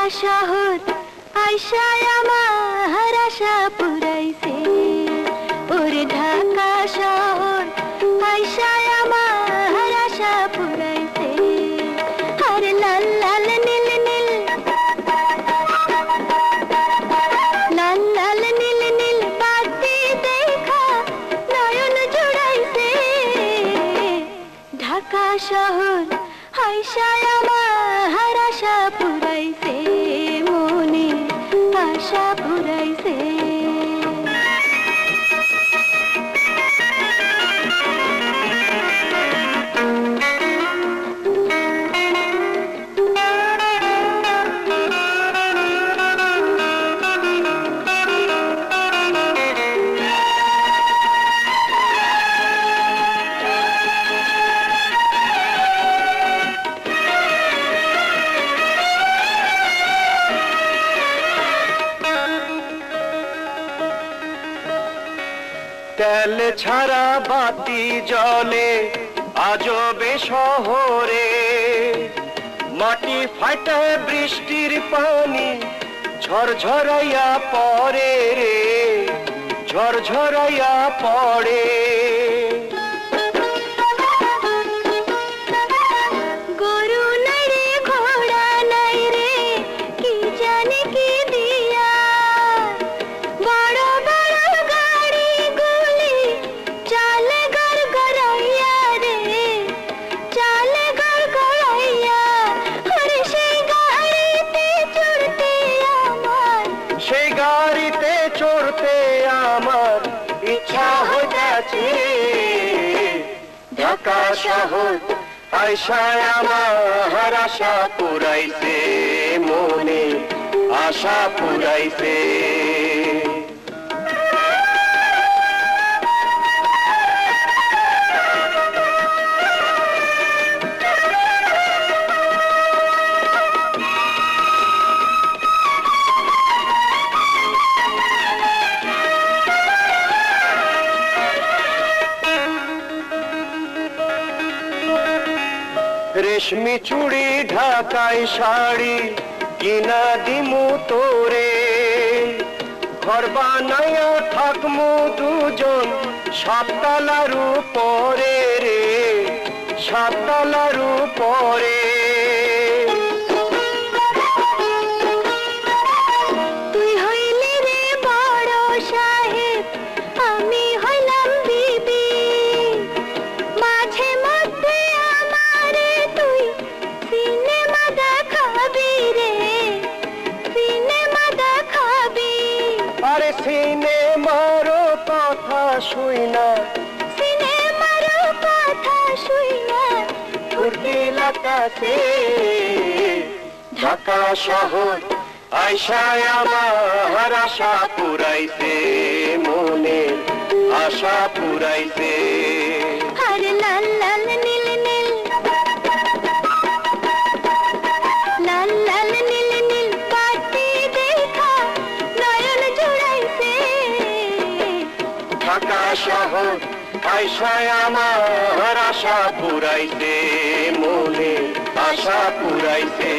শহর আইসায় আমার আশা পুরাইছে, ওরে ঢাকা শহর আইসায় আমার আশা পুরাইছে। আরে লাল লাল নীল নীল, লাল লাল নীল নীল বাতি দেখা নয়ন জুড়াইছে। ঢাকা শহর আইসায় আমার আশা পুরাইছে, মনে আশা পুরাইছে। তেল ছাড়া বাতি জলে আজবে শহরে, মাটি ফাটা বৃষ্টির পানি ঝরঝরাইয়া পড়ে রে, ঝরঝরাইয়া পড়ে। গরু নাই রে, ঘোড়া নাই রে, কি জানি কি দিয়া, বড় বড় গাড়ি গুলি চালে গড় গড়াইয়া রে, চালে গড় গড়াইয়া। আরে সেই গাড়িতে চড়তে আমার, সেই গাড়িতে চড়তে আমার ইচ্ছা হইতাছে। ঢাকা শহর আইসায় আমার আশা পুরাইছে, মনে আশা পুরাইছে। রেশমি চুড়ি ঢাকাই শাড়ি কিনা দিমু তোরে, ঘর বানাইয়া থাকমু দুজন সাততলার উপরে রে, সাততলার উপরে। তুই হইলি রে বড় সাহেব, আমি হইলাম বিবি, মাঝে মধ্যে আমারে তুই সিনেমা দেখাবি রে, সিনেমা দেখাবি। আরে সিনেমারও কথা শুই না, সিনেমার কথা শুই না, ফুটিল আকাশে। ঢাকা শহর আইসায় আমার আশা পুরাইছে, মনে আশা পুরাইছে। আরে লাল লাল নীল নীল, লাল লাল নীল নীল বাতি দেখা নয়ন জুড়াইছে। ঢাকা শহর আইসায় আমার আশা পুরাইছে, মনে আশা পুরাইছে।